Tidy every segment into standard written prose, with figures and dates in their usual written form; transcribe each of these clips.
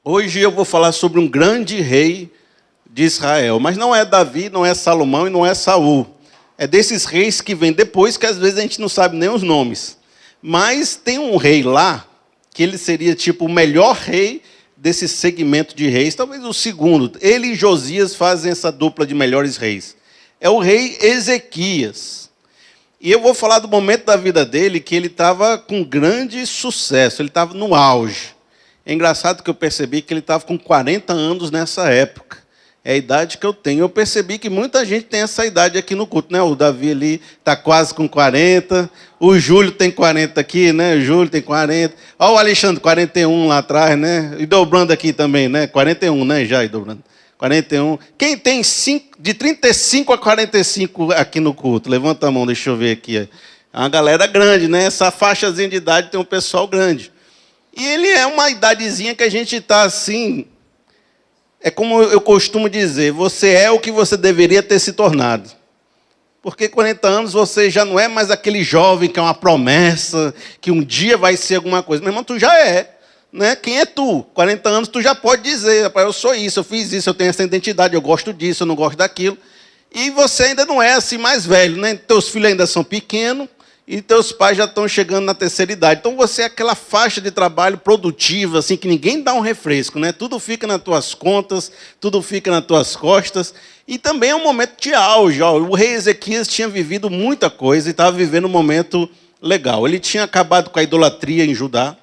Hoje eu vou falar sobre um grande rei de Israel, mas não é Davi, não é Salomão e não é Saul. É desses reis que vêm depois, que às vezes a gente não sabe nem os nomes. Mas tem um rei lá, que ele seria tipo o melhor rei desse segmento de reis, talvez o segundo. Ele e Josias fazem essa dupla de melhores reis. É o rei Ezequias. E eu vou falar do momento da vida dele que ele estava com grande sucesso, ele estava no auge. É engraçado que eu percebi que ele estava com 40 anos nessa época. É a idade que eu tenho. Eu percebi que muita gente tem essa idade aqui no culto, né? O Davi ali está quase com 40. O Júlio tem 40 aqui, né? O Júlio tem 40. Olha o Alexandre, 41 lá atrás, né? E dobrando aqui também, né? 41, né? Já, e dobrando. 41. Quem tem de 35 a 45 aqui no culto? Levanta a mão, deixa eu ver aqui. É uma galera grande, né? Essa faixazinha de idade tem um pessoal grande. E ele é uma idadezinha que a gente está assim... É como eu costumo dizer, você é o que você deveria ter se tornado. Porque 40 anos você já não é mais aquele jovem que é uma promessa, que um dia vai ser alguma coisa. Meu irmão, tu já é. Né? Quem é tu? 40 anos tu já pode dizer, eu sou isso, eu fiz isso, eu tenho essa identidade, eu gosto disso, eu não gosto daquilo. E você ainda não é assim mais velho, né? Teus filhos ainda são pequenos, e teus pais já estão chegando na terceira idade. Então você é aquela faixa de trabalho produtiva, assim, que ninguém dá um refresco, né? Tudo fica nas tuas contas, tudo fica nas tuas costas. E também é um momento de auge. Ó. O rei Ezequias tinha vivido muita coisa e estava vivendo um momento legal. Ele tinha acabado com a idolatria em Judá,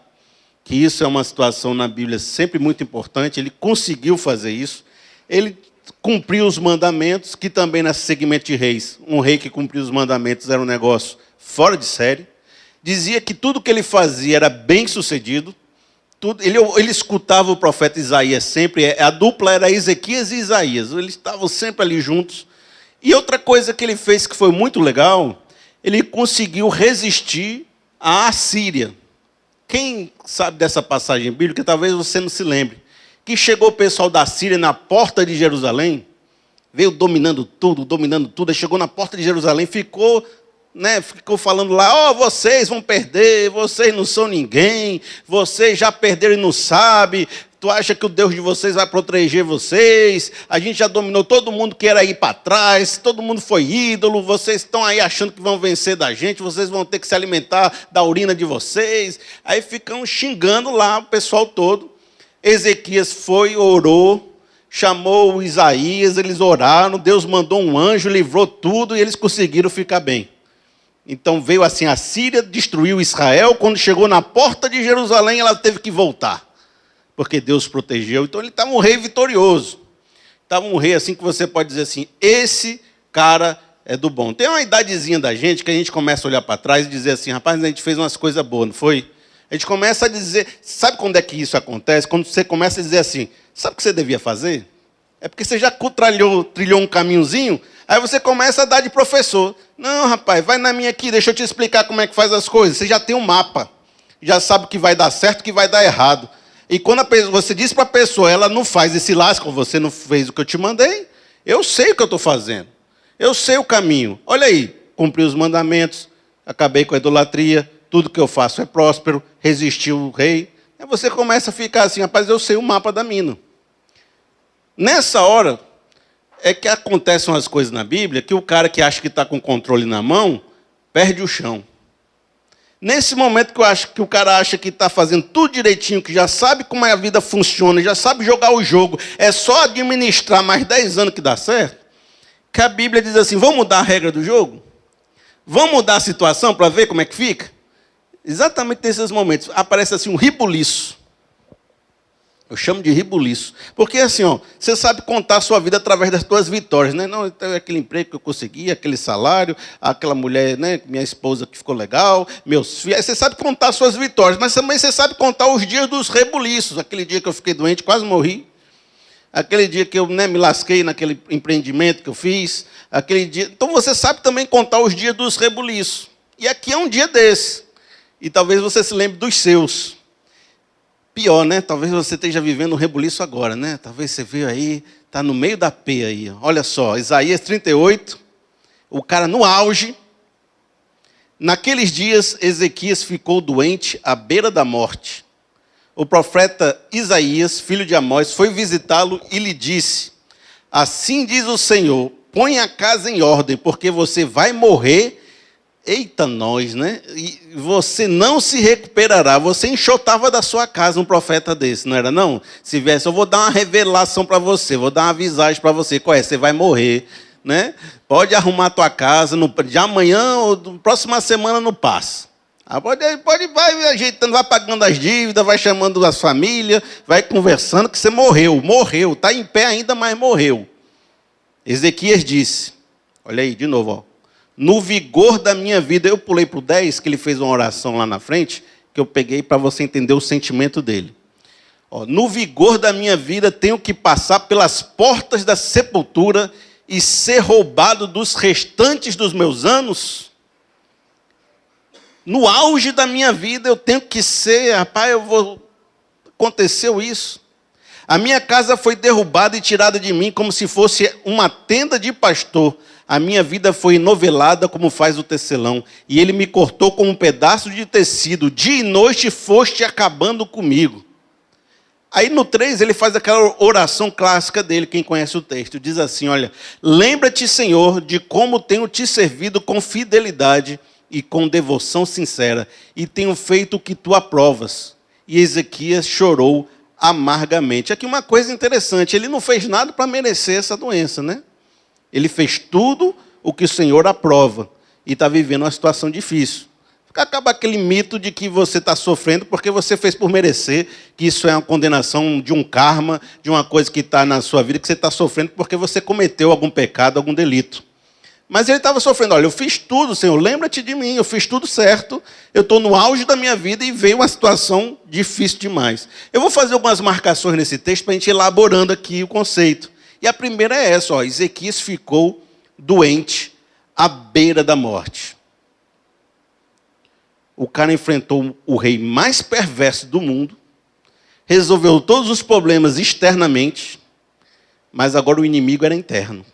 que isso é uma situação na Bíblia sempre muito importante. Ele conseguiu fazer isso. Ele cumpriu os mandamentos, que também nesse segmento de reis, um rei que cumpriu os mandamentos era um negócio fora de série. Dizia que tudo que ele fazia era bem sucedido. Ele escutava o profeta Isaías sempre. A dupla era Ezequias e Isaías. Eles estavam sempre ali juntos. E outra coisa que ele fez que foi muito legal, ele conseguiu resistir à Assíria. Quem sabe dessa passagem bíblica, talvez você não se lembre. Que chegou o pessoal da Síria na porta de Jerusalém, veio dominando tudo, aí chegou na porta de Jerusalém, ficou falando lá, vocês vão perder, vocês não são ninguém, vocês já perderam e não sabem, tu acha que o Deus de vocês vai proteger vocês, a gente já dominou todo mundo que era ir para trás, todo mundo foi ídolo, vocês estão aí achando que vão vencer da gente, vocês vão ter que se alimentar da urina de vocês, aí ficam xingando lá o pessoal todo. Ezequias foi, orou, chamou o Isaías, eles oraram, Deus mandou um anjo, livrou tudo e eles conseguiram ficar bem. Então veio assim, a Síria destruiu Israel, quando chegou na porta de Jerusalém, ela teve que voltar, porque Deus protegeu. Então ele estava um rei vitorioso. Estava um rei assim que você pode dizer assim, esse cara é do bom. Tem uma idadezinha da gente que a gente começa a olhar para trás e dizer assim, rapaz, a gente fez umas coisas boas, não foi? A gente começa a dizer, sabe quando é que isso acontece? Quando você começa a dizer assim, sabe o que você devia fazer? É porque você já trilhou um caminhozinho, aí você começa a dar de professor. Não, rapaz, vai na minha aqui, deixa eu te explicar como é que faz as coisas. Você já tem um mapa, já sabe o que vai dar certo e o que vai dar errado. E quando você diz para a pessoa, ela não faz esse lasco, você não fez o que eu te mandei, eu sei o que eu estou fazendo. Eu sei o caminho. Olha aí, cumpri os mandamentos, acabei com a idolatria, tudo que eu faço é próspero, resistiu o rei. Aí você começa a ficar assim, rapaz, eu sei o mapa da mina. Nessa hora é que acontecem umas coisas na Bíblia que o cara que acha que está com o controle na mão, perde o chão. Nesse momento que eu acho que o cara acha que está fazendo tudo direitinho, que já sabe como a vida funciona, já sabe jogar o jogo, é só administrar mais 10 anos que dá certo, que a Bíblia diz assim, vamos mudar a regra do jogo? Vamos mudar a situação para ver como é que fica? Exatamente nesses momentos, aparece assim um ribuliço. Eu chamo de ribuliço. Porque assim, você sabe contar a sua vida através das suas vitórias. Né? Não, então, aquele emprego que eu consegui, aquele salário, aquela mulher, né, minha esposa que ficou legal, meus filhos. Você sabe contar as suas vitórias, mas também você sabe contar os dias dos rebuliços. Aquele dia que eu fiquei doente, quase morri. Aquele dia que eu me lasquei naquele empreendimento que eu fiz. Aquele dia. Então você sabe também contar os dias dos rebuliços. E aqui é um dia desse. E talvez você se lembre dos seus. Pior, né? Talvez você esteja vivendo um rebuliço agora, né? Talvez você veio aí, está no meio da peia aí. Olha só, Isaías 38, o cara no auge. Naqueles dias, Ezequias ficou doente à beira da morte. o profeta Isaías, filho de Amós, foi visitá-lo e lhe disse: assim diz o Senhor, põe a casa em ordem, porque você vai morrer. Eita nós, né? E você não se recuperará. Você enxotava da sua casa um profeta desse, não era não? Se viesse, eu vou dar uma revelação para você, vou dar uma visagem para você. Qual é? Você vai morrer, né? Pode arrumar a tua casa, de amanhã ou próxima semana não passa. Vai ajeitando, vai pagando as dívidas, vai chamando as famílias, vai conversando que você morreu, está em pé ainda, mas morreu. Ezequias disse, olha aí, de novo, ó. No vigor da minha vida, eu pulei para o 10, que ele fez uma oração lá na frente, que eu peguei para você entender o sentimento dele. Ó, no vigor da minha vida, tenho que passar pelas portas da sepultura e ser roubado dos restantes dos meus anos. No auge da minha vida, eu tenho que ser, rapaz, aconteceu isso. A minha casa foi derrubada e tirada de mim como se fosse uma tenda de pastor. A minha vida foi enovelada como faz o tecelão, e ele me cortou com um pedaço de tecido. Dia e noite foste acabando comigo. Aí no 3 ele faz aquela oração clássica dele, quem conhece o texto. Diz assim, olha, lembra-te, Senhor, de como tenho te servido com fidelidade e com devoção sincera, e tenho feito o que tu aprovas. E Ezequias chorou amargamente. Aqui uma coisa interessante, ele não fez nada para merecer essa doença, né? Ele fez tudo o que o Senhor aprova e está vivendo uma situação difícil. Acaba aquele mito de que você está sofrendo porque você fez por merecer, que isso é uma condenação de um karma, de uma coisa que está na sua vida, que você está sofrendo porque você cometeu algum pecado, algum delito. Mas ele estava sofrendo, olha, eu fiz tudo, Senhor, lembra-te de mim, eu fiz tudo certo, eu estou no auge da minha vida e veio uma situação difícil demais. Eu vou fazer algumas marcações nesse texto para a gente ir elaborando aqui o conceito. E a primeira é essa, ó, Ezequias ficou doente à beira da morte. O cara enfrentou o rei mais perverso do mundo, resolveu todos os problemas externamente, mas agora o inimigo era interno.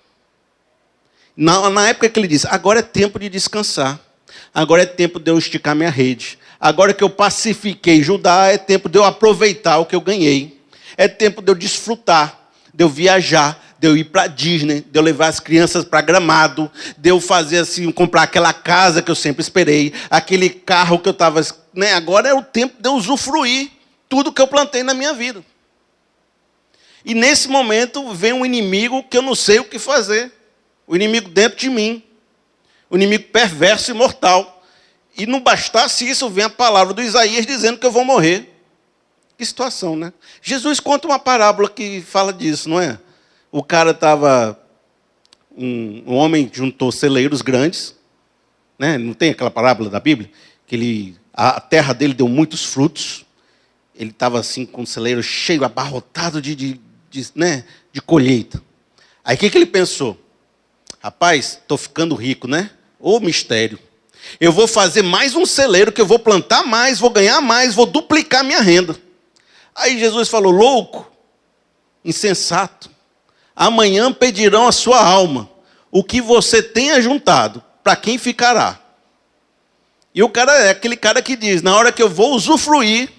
Na época que ele disse, agora é tempo de descansar, agora é tempo de eu esticar minha rede, agora que eu pacifiquei Judá, é tempo de eu aproveitar o que eu ganhei, é tempo de eu desfrutar, de eu viajar, de eu ir para Disney, de eu levar as crianças para Gramado, de eu fazer assim, comprar aquela casa que eu sempre esperei, aquele carro que eu estava... Né? Agora é o tempo de eu usufruir tudo que eu plantei na minha vida. E nesse momento vem um inimigo que eu não sei o que fazer. O inimigo dentro de mim. O inimigo perverso e mortal. E não bastasse isso, vem a palavra do Isaías dizendo que eu vou morrer. Que situação, né? Jesus conta uma parábola que fala disso, não é? O cara estava... Um homem juntou celeiros grandes, né? Não tem aquela parábola da Bíblia? Que a terra dele deu muitos frutos. Ele estava assim com o celeiro cheio, abarrotado de colheita. Aí o que ele pensou? Rapaz, estou ficando rico, né? Ô mistério. Eu vou fazer mais um celeiro, que eu vou plantar mais, vou ganhar mais, vou duplicar minha renda. Aí Jesus falou, louco, insensato, amanhã pedirão a sua alma, o que você tenha juntado, para quem ficará? E o cara é aquele cara que diz, na hora que eu vou usufruir,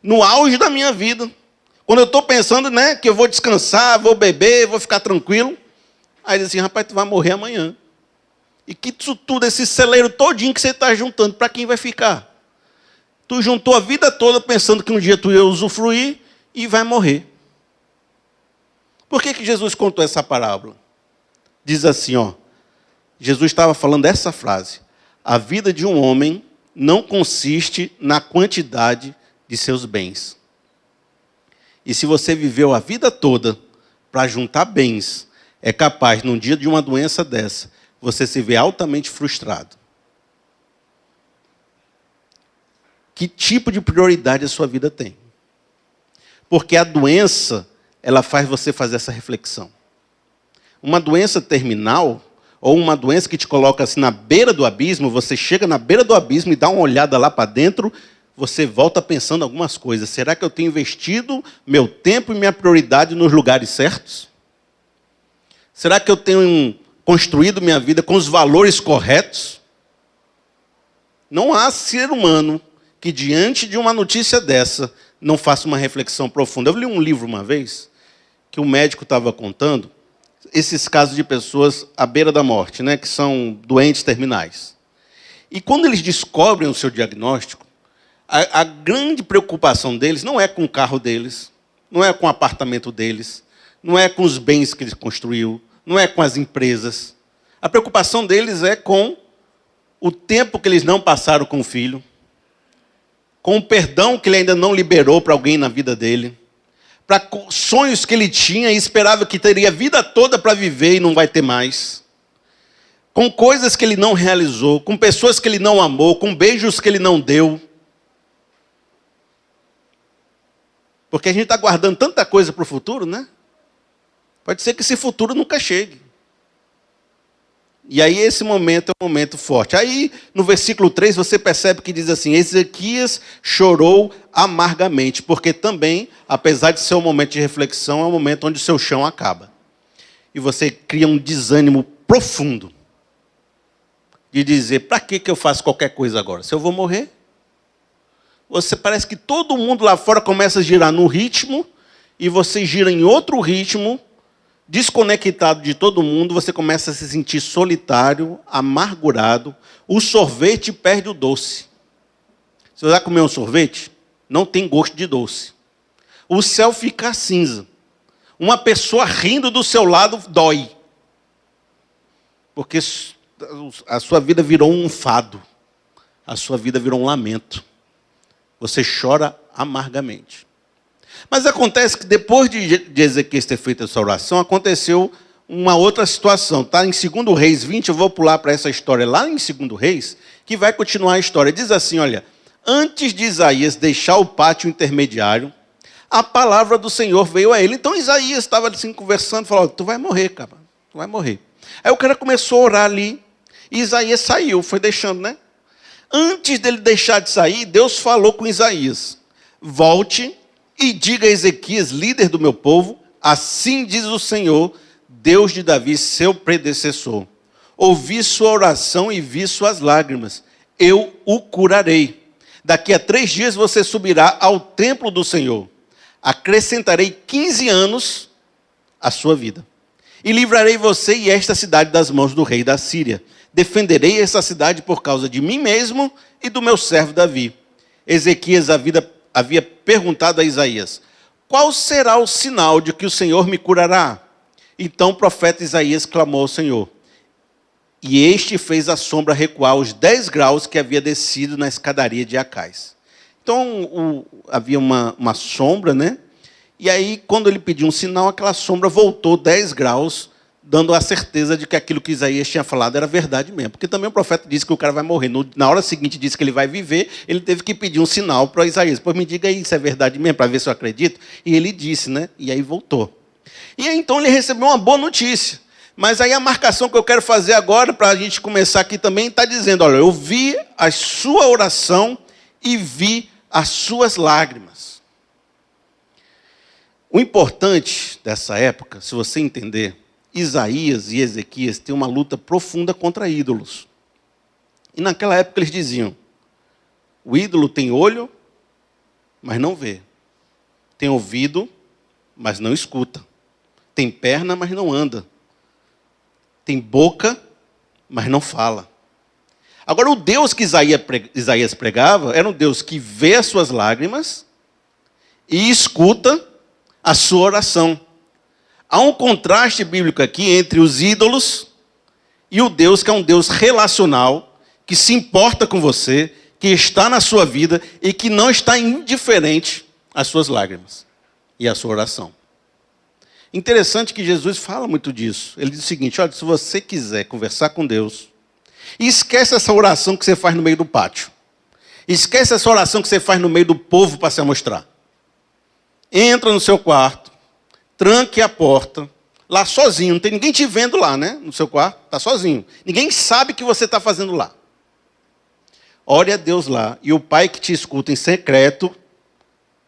no auge da minha vida, quando eu estou pensando, né, que eu vou descansar, vou beber, vou ficar tranquilo, aí diz assim, rapaz, tu vai morrer amanhã. E que isso tudo, esse celeiro todinho que você está juntando, para quem vai ficar? Tu juntou a vida toda pensando que um dia tu ia usufruir e vai morrer. Por que Jesus contou essa parábola? Diz assim, ó, Jesus estava falando essa frase. A vida de um homem não consiste na quantidade de seus bens. E se você viveu a vida toda para juntar bens, é capaz, num dia de uma doença dessa, você se vê altamente frustrado. Que tipo de prioridade a sua vida tem? Porque a doença, ela faz você fazer essa reflexão. Uma doença terminal, ou uma doença que te coloca assim na beira do abismo, você chega na beira do abismo e dá uma olhada lá para dentro, você volta pensando algumas coisas. Será que eu tenho investido meu tempo e minha prioridade nos lugares certos? Será que eu tenho construído minha vida com os valores corretos? Não há ser humano que diante de uma notícia dessa não faça uma reflexão profunda. Eu li um livro uma vez, que um médico estava contando, esses casos de pessoas à beira da morte, né, que são doentes terminais. E quando eles descobrem o seu diagnóstico, a grande preocupação deles não é com o carro deles, não é com o apartamento deles, não é com os bens que eles construiu, não é com as empresas. A preocupação deles é com o tempo que eles não passaram com o filho, com o perdão que ele ainda não liberou para alguém na vida dele, para sonhos que ele tinha e esperava que teria a vida toda para viver e não vai ter mais, com coisas que ele não realizou, com pessoas que ele não amou, com beijos que ele não deu. Porque a gente está guardando tanta coisa para o futuro, né? Pode ser que esse futuro nunca chegue. E aí esse momento é um momento forte. Aí no versículo 3 você percebe que diz assim: Ezequias chorou amargamente, porque também, apesar de ser um momento de reflexão, é um momento onde o seu chão acaba. E você cria um desânimo profundo de dizer: para que eu faço qualquer coisa agora? Se eu vou morrer? Você parece que todo mundo lá fora começa a girar num ritmo e você gira em outro ritmo, desconectado de todo mundo, você começa a se sentir solitário, amargurado. O sorvete perde o doce. Se você vai comer um sorvete, não tem gosto de doce. O céu fica cinza. Uma pessoa rindo do seu lado dói. Porque a sua vida virou um fado. A sua vida virou um lamento. Você chora amargamente. Mas acontece que depois de Ezequias ter feito essa oração, aconteceu uma outra situação. Está em 2 Reis 20, eu vou pular para essa história lá em 2 Reis, que vai continuar a história. Diz assim, olha: antes de Isaías deixar o pátio intermediário, a palavra do Senhor veio a ele. Então Isaías estava assim conversando, falou: tu vai morrer, cara, tu vai morrer. Aí o cara começou a orar ali, e Isaías saiu, foi deixando, né? Antes dele deixar de sair, Deus falou com Isaías: volte e diga a Ezequias, líder do meu povo, assim diz o Senhor, Deus de Davi, seu predecessor: ouvi sua oração e vi suas lágrimas, eu o curarei. Daqui a 3 dias você subirá ao templo do Senhor. Acrescentarei 15 anos à sua vida. E livrarei você e esta cidade das mãos do rei da Síria. Defenderei essa cidade por causa de mim mesmo e do meu servo Davi. Ezequias havia perguntado a Isaías: qual será o sinal de que o Senhor me curará? Então o profeta Isaías clamou ao Senhor. E este fez a sombra recuar os 10 graus que havia descido na escadaria de Acais. Então havia uma sombra, né? E aí, quando ele pediu um sinal, aquela sombra voltou 10 graus, dando a certeza de que aquilo que Isaías tinha falado era verdade mesmo. Porque também o profeta disse que o cara vai morrer. Na hora seguinte disse que ele vai viver, ele teve que pedir um sinal para Isaías. Pois me diga aí se é verdade mesmo, para ver se eu acredito. E ele disse, né? E aí voltou. E aí, então ele recebeu uma boa notícia. Mas aí a marcação que eu quero fazer agora, para a gente começar aqui também, está dizendo: olha, eu vi a sua oração e vi as suas lágrimas. O importante dessa época, se você entender, Isaías e Ezequias têm uma luta profunda contra ídolos. E naquela época eles diziam: o ídolo tem olho, mas não vê. Tem ouvido, mas não escuta. Tem perna, mas não anda. Tem boca, mas não fala. Agora, o Deus que Isaías pregava era um Deus que vê as suas lágrimas e escuta a sua oração. Há um contraste bíblico aqui entre os ídolos e o Deus que é um Deus relacional, que se importa com você, que está na sua vida e que não está indiferente às suas lágrimas e à sua oração. Interessante que Jesus fala muito disso. Ele diz o seguinte: olha, se você quiser conversar com Deus, esquece essa oração que você faz no meio do pátio. Esquece essa oração que você faz no meio do povo para se amostrar. Entra no seu quarto, tranque a porta, lá sozinho, não tem ninguém te vendo lá, né? No seu quarto, está sozinho. Ninguém sabe o que você está fazendo lá. Ore a Deus lá, e o Pai que te escuta em secreto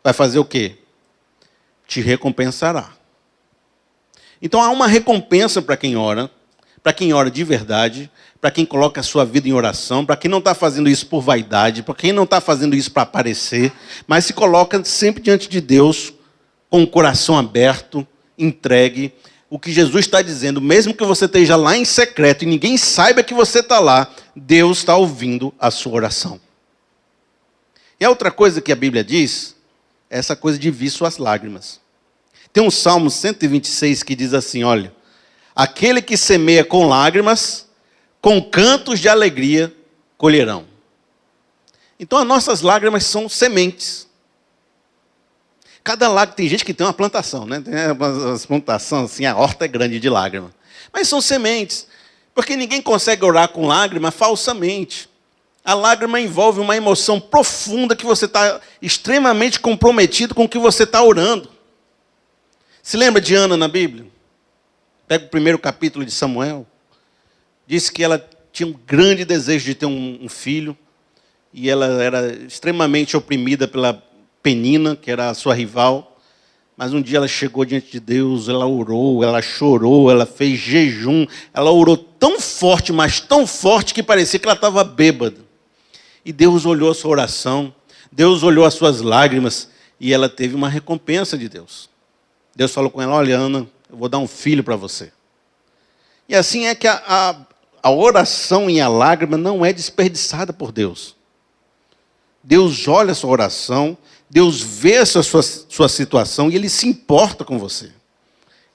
vai fazer o quê? Te recompensará. Então há uma recompensa para quem ora, para quem ora de verdade, para quem coloca a sua vida em oração, para quem não está fazendo isso por vaidade, para quem não está fazendo isso para aparecer, mas se coloca sempre diante de Deus, com o coração aberto, entregue. O que Jesus está dizendo, mesmo que você esteja lá em secreto e ninguém saiba que você está lá, Deus está ouvindo a sua oração. E a outra coisa que a Bíblia diz, é essa coisa de vir suas lágrimas. Tem um Salmo 126 que diz assim, olha, aquele que semeia com lágrimas, com cantos de alegria colherão. Então as nossas lágrimas são sementes. Cada lágrima, tem gente que tem uma plantação, né? Tem umas plantações assim, a horta é grande de lágrimas. Mas são sementes. Porque ninguém consegue orar com lágrima falsamente. A lágrima envolve uma emoção profunda que você está extremamente comprometido com o que você está orando. Se lembra de Ana na Bíblia? Pega o primeiro capítulo de Samuel. Diz que ela tinha um grande desejo de ter um filho. E ela era extremamente oprimida pela Penina, que era a sua rival. Mas um dia ela chegou diante de Deus, ela orou, ela chorou, ela fez jejum. Ela orou tão forte, mas tão forte, que parecia que ela estava bêbada. E Deus olhou a sua oração, Deus olhou as suas lágrimas, e ela teve uma recompensa de Deus. Deus falou com ela, olha, Ana, eu vou dar um filho para você. E assim é que a oração e a lágrima não é desperdiçada por Deus. Deus olha a sua oração, Deus vê a sua situação e Ele se importa com você.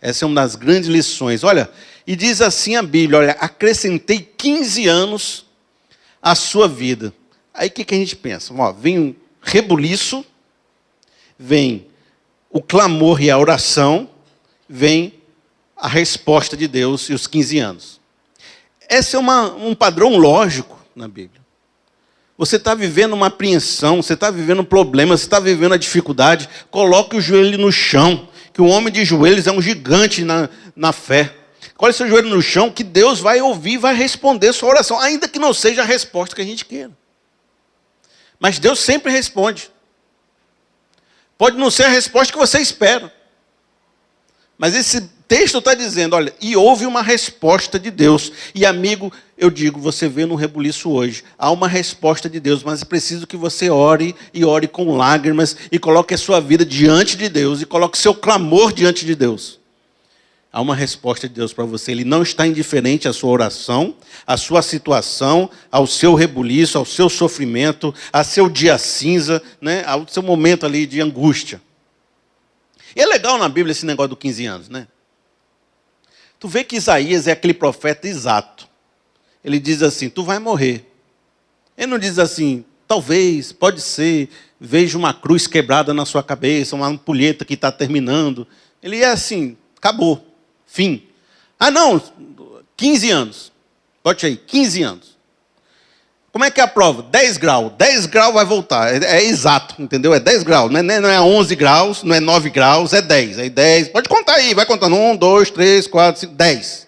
Essa é uma das grandes lições. Olha, e diz assim a Bíblia, olha, acrescentei 15 anos à sua vida. Aí o que a gente pensa? Ó, vem um rebuliço, vem o clamor e a oração, vem a resposta de Deus e os 15 anos. Esse é um padrão lógico na Bíblia. Você está vivendo uma apreensão, você está vivendo um problema, você está vivendo a dificuldade, coloque o joelho no chão, que o homem de joelhos é um gigante na fé. Coloque seu joelho no chão, que Deus vai ouvir, vai responder sua oração, ainda que não seja a resposta que a gente queira. Mas Deus sempre responde. Pode não ser a resposta que você espera. Mas esse texto está dizendo, olha, e houve uma resposta de Deus. E amigo, eu digo, você vê no rebuliço hoje, há uma resposta de Deus, mas é preciso que você ore, e ore com lágrimas, e coloque a sua vida diante de Deus, e coloque seu clamor diante de Deus. Há uma resposta de Deus para você. Ele não está indiferente à sua oração, à sua situação, ao seu rebuliço, ao seu sofrimento, ao seu dia cinza, né, ao seu momento ali de angústia. E é legal na Bíblia esse negócio dos 15 anos, né? Tu vê que Isaías é aquele profeta exato. Ele diz assim, tu vai morrer. Ele não diz assim, talvez, pode ser, veja uma cruz quebrada na sua cabeça, uma ampulheta que está terminando. Ele é assim, acabou, fim. Ah não, 15 anos. Bote aí, 15 anos. Como é que é a prova? 10 graus. 10 graus vai voltar. É exato, entendeu? É 10 graus. Não é 11 graus, não é 9 graus, é 10. É 10. Pode contar aí, vai contando. 1, 2, 3, 4, 5, 10.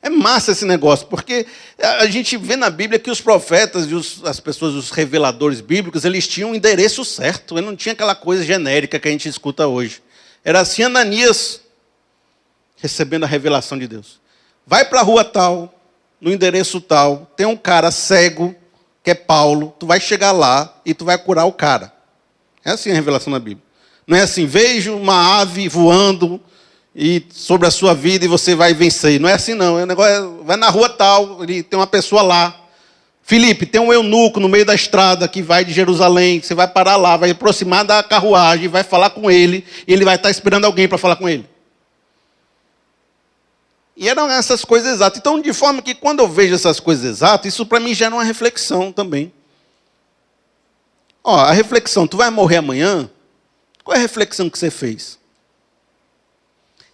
É massa esse negócio, porque a gente vê na Bíblia que os profetas e as pessoas, os reveladores bíblicos, eles tinham um endereço certo. Ele não tinha aquela coisa genérica que a gente escuta hoje. Era assim Ananias, recebendo a revelação de Deus. Vai para a rua tal, no endereço tal, tem um cara cego, que é Paulo, tu vai chegar lá e tu vai curar o cara. É assim a revelação da Bíblia. Não é assim, vejo uma ave voando e sobre a sua vida e você vai vencer. Não é assim não, é um negócio, vai na rua tal, tem uma pessoa lá. Filipe, tem um eunuco no meio da estrada que vai de Jerusalém, você vai parar lá, vai aproximar da carruagem, vai falar com ele, e ele vai estar esperando alguém para falar com ele. E eram essas coisas exatas. Então, de forma que quando eu vejo essas coisas exatas, isso para mim gera uma reflexão também. Ó, a reflexão, tu vai morrer amanhã? Qual é a reflexão que você fez?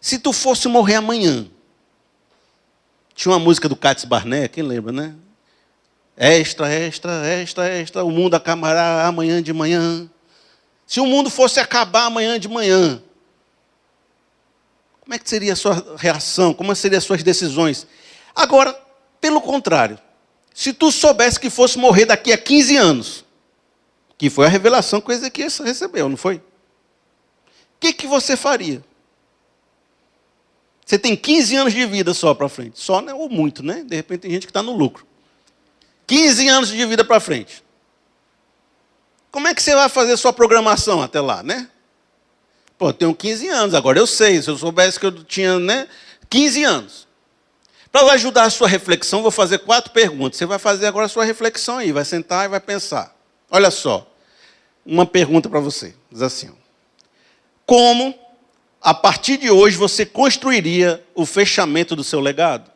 Se tu fosse morrer amanhã, tinha uma música do Cátis Barnett, quem lembra, né? Extra, extra, extra, extra, o mundo acabará amanhã de manhã. Se o mundo fosse acabar amanhã de manhã, como é que seria a sua reação? Como seriam as suas decisões? Agora, pelo contrário, se tu soubesse que fosse morrer daqui a 15 anos, que foi a revelação que o Ezequias recebeu, não foi? O que você faria? Você tem 15 anos de vida só para frente. Só, né? Ou muito, né? De repente tem gente que está no lucro. 15 anos de vida para frente. Como é que você vai fazer sua programação até lá, né? Pô, eu tenho 15 anos, agora eu sei. Se eu soubesse que eu tinha, né, 15 anos. Para ajudar a sua reflexão, vou fazer 4 perguntas. Você vai fazer agora a sua reflexão aí, vai sentar e vai pensar. Olha só, uma pergunta para você. Diz assim, como, a partir de hoje, você construiria o fechamento do seu legado?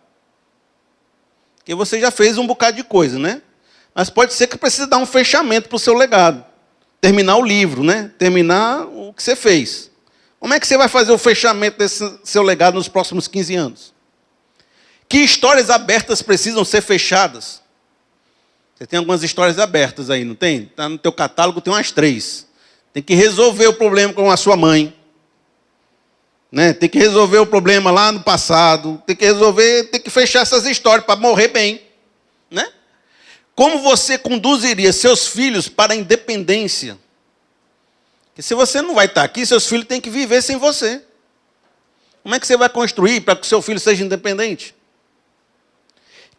Porque você já fez um bocado de coisa, né? Mas pode ser que precise dar um fechamento para o seu legado. Terminar o livro, né? Terminar o que você fez. Como é que você vai fazer o fechamento desse seu legado nos próximos 15 anos? Que histórias abertas precisam ser fechadas? Você tem algumas histórias abertas aí, não tem? Está no teu catálogo, tem umas 3. Tem que resolver o problema com a sua mãe. Né? Tem que resolver o problema lá no passado. Tem que fechar essas histórias para morrer bem. Né? Como você conduziria seus filhos para a independência? Porque se você não vai estar aqui, seus filhos têm que viver sem você. Como é que você vai construir para que o seu filho seja independente?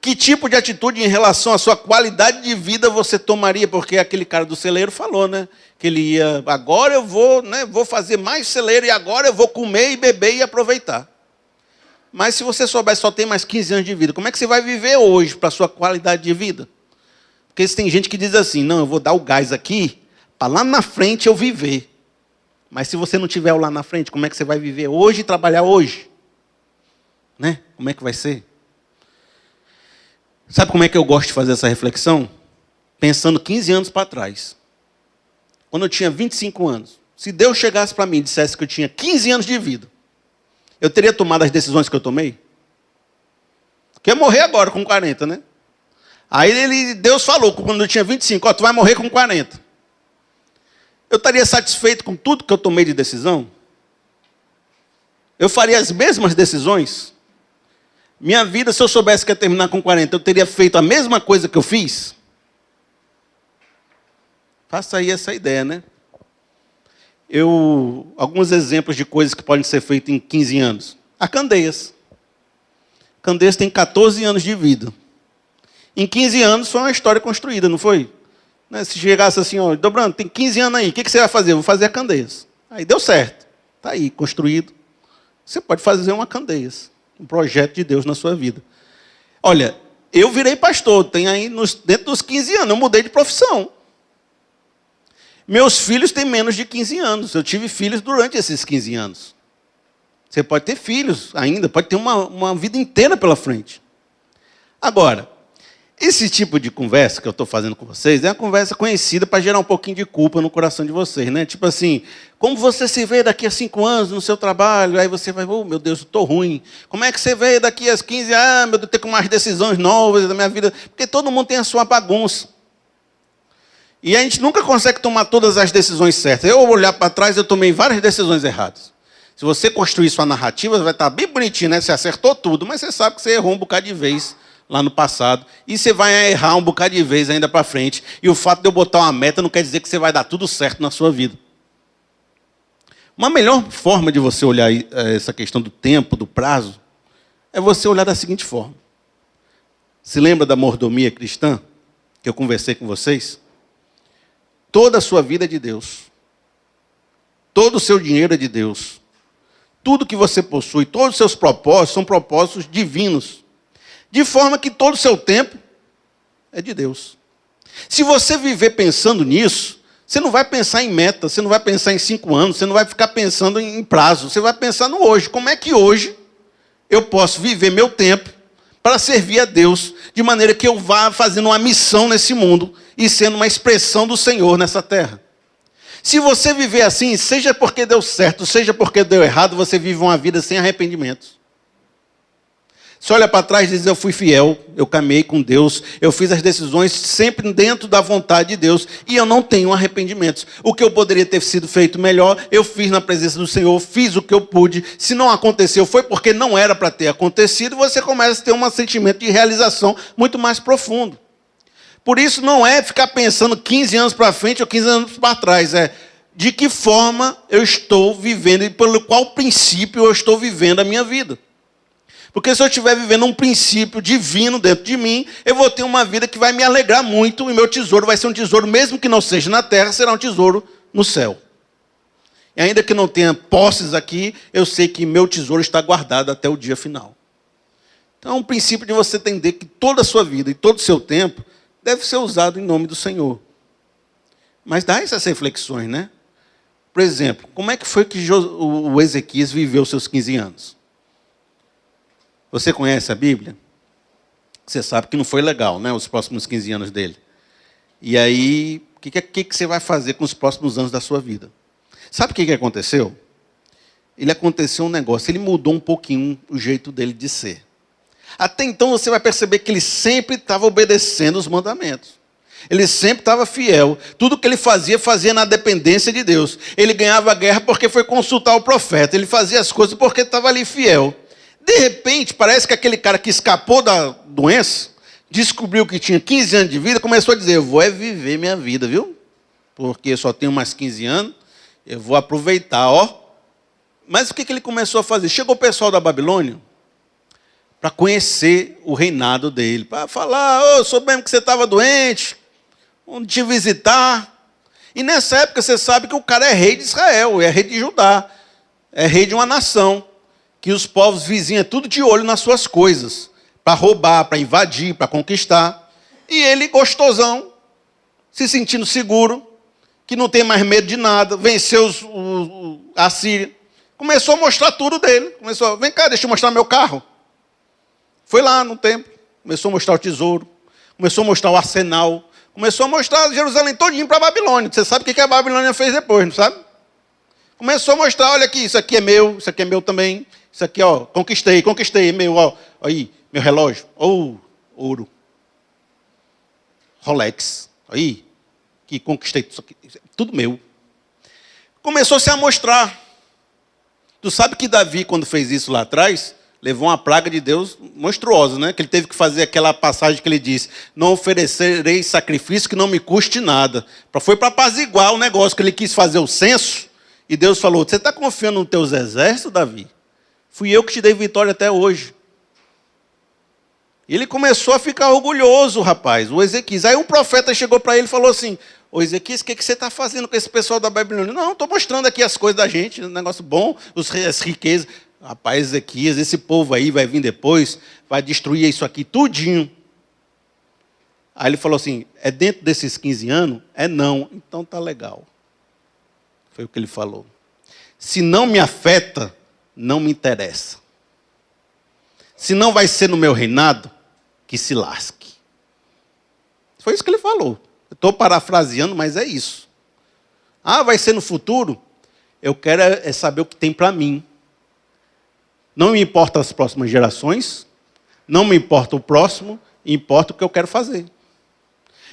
Que tipo de atitude em relação à sua qualidade de vida você tomaria? Porque aquele cara do celeiro falou, né? Que ele ia, agora eu vou, né, vou fazer mais celeiro e agora eu vou comer e beber e aproveitar. Mas se você soubesse só tem mais 15 anos de vida, como é que você vai viver hoje para a sua qualidade de vida? Porque tem gente que diz assim, não, eu vou dar o gás aqui para lá na frente eu viver. Mas se você não tiver lá na frente, como é que você vai viver hoje e trabalhar hoje? Né? Como é que vai ser? Sabe como é que eu gosto de fazer essa reflexão? Pensando 15 anos para trás. Quando eu tinha 25 anos. Se Deus chegasse para mim e dissesse que eu tinha 15 anos de vida, eu teria tomado as decisões que eu tomei? Porque eu ia morrer agora com 40, né? Aí Deus falou, quando eu tinha 25, ó, tu vai morrer com 40. Eu estaria satisfeito com tudo que eu tomei de decisão? Eu faria as mesmas decisões? Minha vida, se eu soubesse que ia terminar com 40, eu teria feito a mesma coisa que eu fiz? Faça aí essa ideia, né? Alguns exemplos de coisas que podem ser feitas em 15 anos. A Candeias. A Candeias tem 14 anos de vida. Em 15 anos foi uma história construída, não foi? Né? Se chegasse assim, ó, Dobrando, tem 15 anos aí, o que você vai fazer? Eu vou fazer a Candeias. Aí deu certo. Está aí, construído. Você pode fazer uma Candeias. Um projeto de Deus na sua vida. Olha, eu virei pastor, tem aí dentro dos 15 anos, eu mudei de profissão. Meus filhos têm menos de 15 anos, eu tive filhos durante esses 15 anos. Você pode ter filhos ainda, pode ter uma vida inteira pela frente. Agora, esse tipo de conversa que eu estou fazendo com vocês é uma conversa conhecida para gerar um pouquinho de culpa no coração de vocês, né? Tipo assim, como você se vê daqui a 5 anos no seu trabalho? Aí você vai, oh, meu Deus, eu estou ruim. Como é que você vê daqui a 15 anos? Ah, meu Deus, ter com mais decisões novas da minha vida. Porque todo mundo tem a sua bagunça. E a gente nunca consegue tomar todas as decisões certas. Eu olhar para trás, eu tomei várias decisões erradas. Se você construir sua narrativa, vai estar bem bonitinho, né? Você acertou tudo, mas você sabe que você errou um bocado de vez lá no passado, e você vai errar um bocado de vez ainda para frente, e o fato de eu botar uma meta não quer dizer que você vai dar tudo certo na sua vida. Uma melhor forma de você olhar essa questão do tempo, do prazo, é você olhar da seguinte forma. Se lembra da mordomia cristã, que eu conversei com vocês? Toda a sua vida é de Deus. Todo o seu dinheiro é de Deus. Tudo que você possui, todos os seus propósitos, são propósitos divinos. De forma que todo o seu tempo é de Deus. Se você viver pensando nisso, você não vai pensar em meta, você não vai pensar em 5 anos, você não vai ficar pensando em prazo, você vai pensar no hoje. Como é que hoje eu posso viver meu tempo para servir a Deus, de maneira que eu vá fazendo uma missão nesse mundo e sendo uma expressão do Senhor nessa terra? Se você viver assim, seja porque deu certo, seja porque deu errado, você vive uma vida sem arrependimentos. Você olha para trás e diz, eu fui fiel, eu caminhei com Deus, eu fiz as decisões sempre dentro da vontade de Deus, e eu não tenho arrependimentos. O que eu poderia ter sido feito melhor, eu fiz na presença do Senhor, fiz o que eu pude. Se não aconteceu, foi porque não era para ter acontecido, e você começa a ter um sentimento de realização muito mais profundo. Por isso não é ficar pensando 15 anos para frente ou 15 anos para trás, é de que forma eu estou vivendo e pelo qual princípio eu estou vivendo a minha vida. Porque se eu estiver vivendo um princípio divino dentro de mim, eu vou ter uma vida que vai me alegrar muito, e meu tesouro vai ser um tesouro, mesmo que não seja na terra, será um tesouro no céu. E ainda que não tenha posses aqui, eu sei que meu tesouro está guardado até o dia final. Então é um princípio de você entender que toda a sua vida e todo o seu tempo deve ser usado em nome do Senhor. Mas dá essas reflexões, né? Por exemplo, como é que foi que o Ezequias viveu seus 15 anos? Você conhece a Bíblia? Você sabe que não foi legal, né? Os próximos 15 anos dele. E aí, o que você vai fazer com os próximos anos da sua vida? Sabe o que aconteceu? Aconteceu um negócio, ele mudou um pouquinho o jeito dele de ser. Até então você vai perceber que ele sempre estava obedecendo os mandamentos. Ele sempre estava fiel. Tudo que ele fazia, fazia na dependência de Deus. Ele ganhava a guerra porque foi consultar o profeta. Ele fazia as coisas porque estava ali fiel. De repente, parece que aquele cara que escapou da doença, descobriu que tinha 15 anos de vida, começou a dizer, eu vou viver minha vida, viu? Porque eu só tenho mais 15 anos, eu vou aproveitar, ó. Mas o que ele começou a fazer? Chegou o pessoal da Babilônia para conhecer o reinado dele, para falar, eu soubemos que você estava doente, vamos te visitar. E nessa época você sabe que o cara é rei de Israel, é rei de Judá, é rei de uma nação, que os povos vizinhos é tudo de olho nas suas coisas, para roubar, para invadir, para conquistar. E ele, gostosão, se sentindo seguro, que não tem mais medo de nada, venceu a Síria, começou a mostrar tudo dele. Começou, vem cá, deixa eu mostrar meu carro. Foi lá no templo, começou a mostrar o tesouro, começou a mostrar o arsenal, começou a mostrar Jerusalém todinho para a Babilônia. Você sabe o que a Babilônia fez depois, não sabe? Começou a mostrar, olha aqui, isso aqui é meu também. Isso aqui, ó, conquistei, é meu, ó. Aí, meu relógio, ouro. Rolex, aí, que conquistei, isso aqui, tudo meu. Começou-se a mostrar. Tu sabe que Davi, quando fez isso lá atrás, levou uma praga de Deus monstruosa, né? Que ele teve que fazer aquela passagem que ele disse, não oferecerei sacrifício que não me custe nada. Foi para apaziguar o negócio, que ele quis fazer o censo, e Deus falou, você está confiando nos teus exércitos, Davi? Fui eu que te dei vitória até hoje. E ele começou a ficar orgulhoso, rapaz, o Ezequias. Aí um profeta chegou para ele e falou assim, ô Ezequias, o que você está fazendo com esse pessoal da Babilônia? Não, estou mostrando aqui as coisas da gente, um negócio bom, as riquezas. Rapaz, Ezequias, esse povo aí vai vir depois, vai destruir isso aqui tudinho. Aí ele falou assim, é dentro desses 15 anos? É não, então tá legal. Foi o que ele falou. Se não me afeta, não me interessa. Se não vai ser no meu reinado, que se lasque. Foi isso que ele falou. Eu estou parafraseando, mas é isso. Ah, vai ser no futuro? Eu quero é saber o que tem para mim. Não me importa as próximas gerações, não me importa o próximo, importa o que eu quero fazer.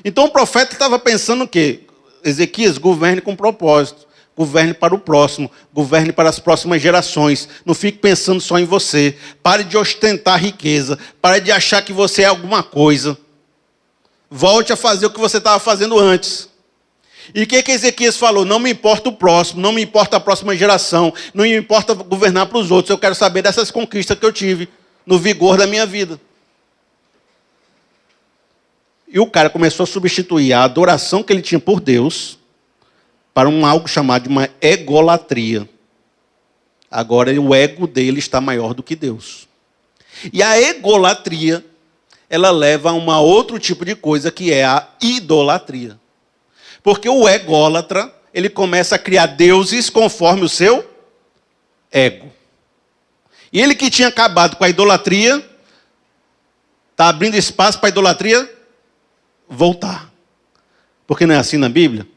Então o profeta estava pensando o quê? Ezequias, governe com propósito. Governe para o próximo, governe para as próximas gerações. Não fique pensando só em você. Pare de ostentar riqueza. Pare de achar que você é alguma coisa. Volte a fazer o que você estava fazendo antes. E o que Ezequias falou? Não me importa o próximo, não me importa a próxima geração, não me importa governar para os outros. Eu quero saber dessas conquistas que eu tive no vigor da minha vida. E o cara começou a substituir a adoração que ele tinha por Deus para algo chamado de uma egolatria. Agora o ego dele está maior do que Deus. E a egolatria, ela leva a um outro tipo de coisa, que é a idolatria. Porque o ególatra, ele começa a criar deuses conforme o seu ego. E ele que tinha acabado com a idolatria, está abrindo espaço para a idolatria voltar. Porque não é assim na Bíblia?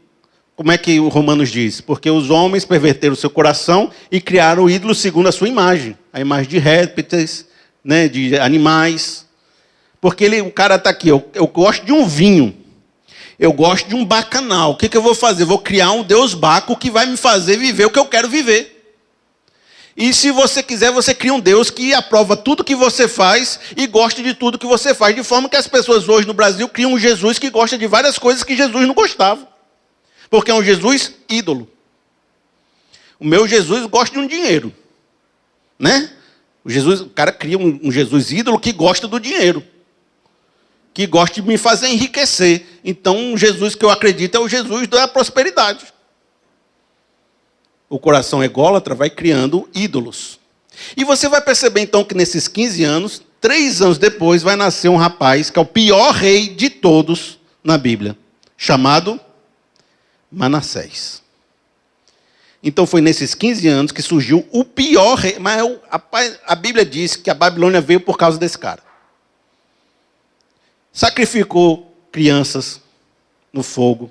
Como é que o Romanos diz? Porque os homens perverteram o seu coração e criaram ídolos segundo a sua imagem. A imagem de répteis, né, de animais. Porque o cara está aqui, eu gosto de um vinho. Eu gosto de um bacanal. O que eu vou fazer? Eu vou criar um Deus Baco que vai me fazer viver o que eu quero viver. E se você quiser, você cria um Deus que aprova tudo que você faz e gosta de tudo que você faz. De forma que as pessoas hoje no Brasil criam um Jesus que gosta de várias coisas que Jesus não gostava. Porque é um Jesus ídolo. O meu Jesus gosta de um dinheiro. Né? O cara cria um Jesus ídolo que gosta do dinheiro, que gosta de me fazer enriquecer. Então, o Jesus que eu acredito é o Jesus da prosperidade. O coração ególatra vai criando ídolos. E você vai perceber, então, que nesses 15 anos, 3 anos depois, vai nascer um rapaz que é o pior rei de todos na Bíblia, chamado Manassés. Então, foi nesses 15 anos que surgiu o pior rei. Mas a Bíblia diz que a Babilônia veio por causa desse cara. Sacrificou crianças no fogo,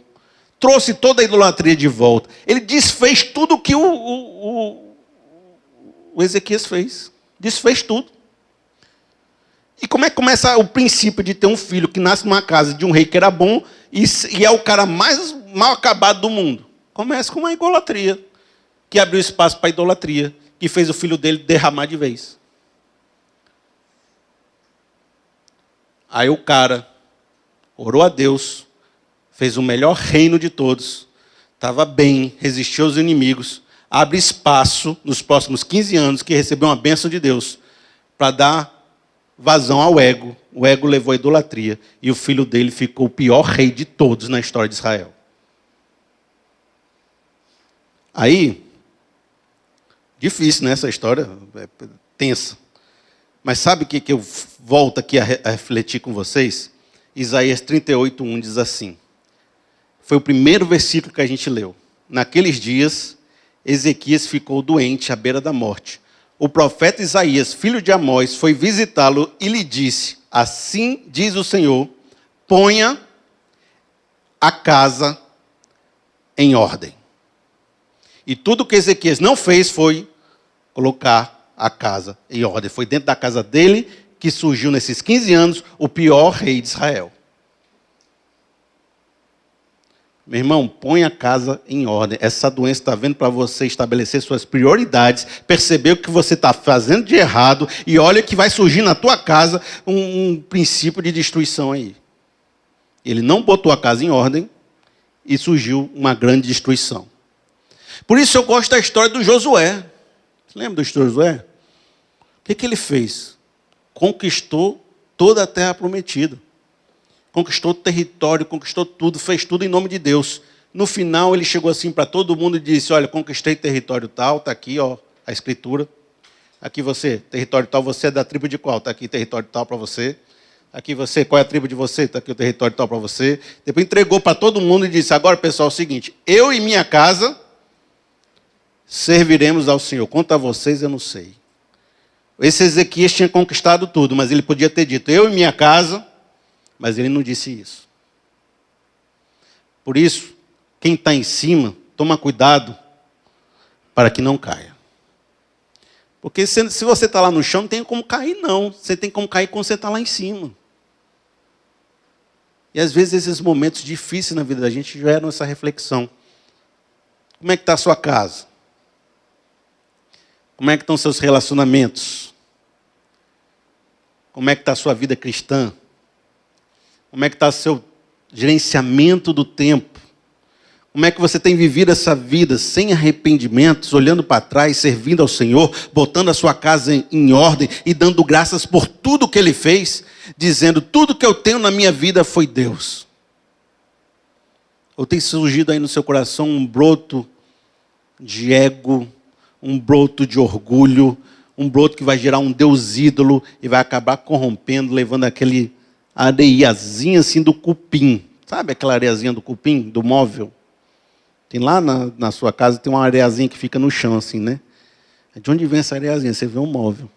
trouxe toda a idolatria de volta. Ele desfez tudo o que o Ezequias fez. Desfez tudo. E como é que começa o princípio de ter um filho que nasce numa casa de um rei que era bom e é o cara mais mal acabado do mundo? Começa com uma idolatria, que abriu espaço para a idolatria, que fez o filho dele derramar de vez. Aí o cara orou a Deus, fez o melhor reino de todos, estava bem, resistiu aos inimigos, abre espaço nos próximos 15 anos que recebeu uma bênção de Deus para dar vazão ao ego. O ego levou a idolatria e o filho dele ficou o pior rei de todos na história de Israel. Aí, difícil, né? Essa história é tensa. Mas sabe o que eu volto aqui a refletir com vocês? Isaías 38:1 diz assim. Foi o primeiro versículo que a gente leu. Naqueles dias, Ezequias ficou doente à beira da morte. O profeta Isaías, filho de Amós, foi visitá-lo e lhe disse, assim diz o Senhor, ponha a casa em ordem. E tudo que Ezequias não fez foi colocar a casa em ordem. Foi dentro da casa dele que surgiu nesses 15 anos o pior rei de Israel. Meu irmão, põe a casa em ordem. Essa doença está vendo para você estabelecer suas prioridades, perceber o que você está fazendo de errado e olha que vai surgir na tua casa um princípio de destruição aí. Ele não botou a casa em ordem e surgiu uma grande destruição. Por isso eu gosto da história do Josué. Você lembra do Josué? O que ele fez? Conquistou toda a terra prometida. Conquistou o território, conquistou tudo, fez tudo em nome de Deus. No final, ele chegou assim para todo mundo e disse, olha, conquistei território tal, está aqui ó, a escritura. Aqui você, território tal, você é da tribo de qual? Está aqui território tal para você. Aqui você, qual é a tribo de você? Está aqui o território tal para você. Depois entregou para todo mundo e disse, agora pessoal, é o seguinte, eu e minha casa serviremos ao Senhor. Quanto a vocês, eu não sei. Esse Ezequias tinha conquistado tudo, mas ele podia ter dito, eu e minha casa... Mas ele não disse isso. Por isso, quem está em cima, toma cuidado para que não caia. Porque se você está lá no chão, não tem como cair, não. Você tem como cair quando você está lá em cima. E às vezes esses momentos difíceis na vida da gente geram essa reflexão. Como é que está a sua casa? Como é que estão seus relacionamentos? Como é que está a sua vida cristã? Como é que está o seu gerenciamento do tempo? Como é que você tem vivido essa vida sem arrependimentos, olhando para trás, servindo ao Senhor, botando a sua casa em ordem e dando graças por tudo que Ele fez, dizendo, tudo que eu tenho na minha vida foi Deus. Ou tem surgido aí no seu coração um broto de ego, um broto de orgulho, um broto que vai gerar um Deus ídolo e vai acabar corrompendo, levando aquele... areiazinha assim do cupim. Sabe aquela areiazinha do cupim, do móvel? Tem lá na sua casa, tem uma areiazinha que fica no chão assim, né? De onde vem essa areiazinha? Você vê um móvel.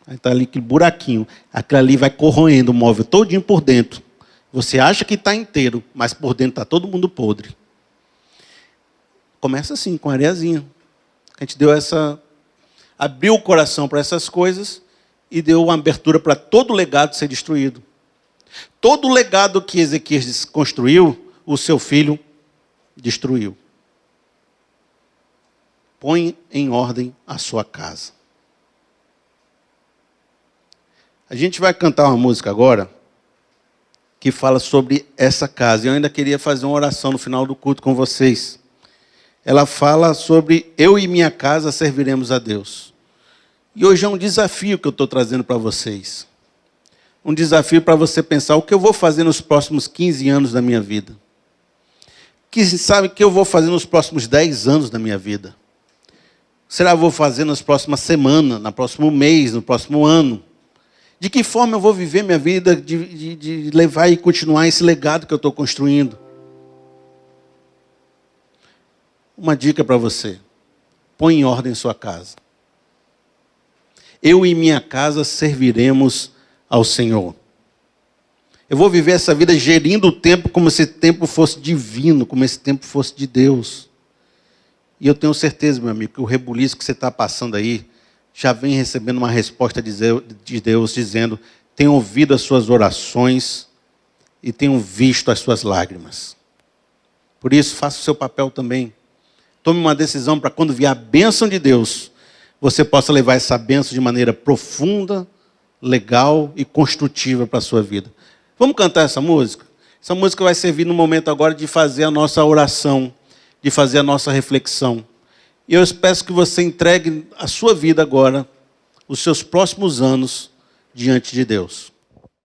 Aí está ali aquele buraquinho. Aquilo ali vai corroendo o móvel todinho por dentro. Você acha que está inteiro, mas por dentro está todo mundo podre. Começa assim, com a areiazinha. A gente deu abriu o coração para essas coisas e deu uma abertura para todo o legado ser destruído. Todo o legado que Ezequias construiu, o seu filho destruiu. Põe em ordem a sua casa. A gente vai cantar uma música agora que fala sobre essa casa. Eu ainda queria fazer uma oração no final do culto com vocês. Ela fala sobre eu e minha casa serviremos a Deus. E hoje é um desafio que eu estou trazendo para vocês. Um desafio para você pensar o que eu vou fazer nos próximos 15 anos da minha vida. Que sabe o que eu vou fazer nos próximos 10 anos da minha vida? Será que eu vou fazer nas próximas semanas, no próximo mês, no próximo ano? De que forma eu vou viver minha vida, de levar e continuar esse legado que eu estou construindo? Uma dica para você. Põe em ordem sua casa. Eu e minha casa serviremos ao Senhor. Eu vou viver essa vida gerindo o tempo como se esse tempo fosse divino, como se esse tempo fosse de Deus. E eu tenho certeza, meu amigo, que o rebuliço que você está passando aí já vem recebendo uma resposta de Deus dizendo: tenho ouvido as suas orações e tenho visto as suas lágrimas. Por isso, faça o seu papel também. Tome uma decisão para quando vier a bênção de Deus, você possa levar essa bênção de maneira profunda, legal e construtiva para a sua vida. Vamos cantar essa música? Essa música vai servir no momento agora de fazer a nossa oração, de fazer a nossa reflexão. E eu peço que você entregue a sua vida agora, os seus próximos anos, diante de Deus.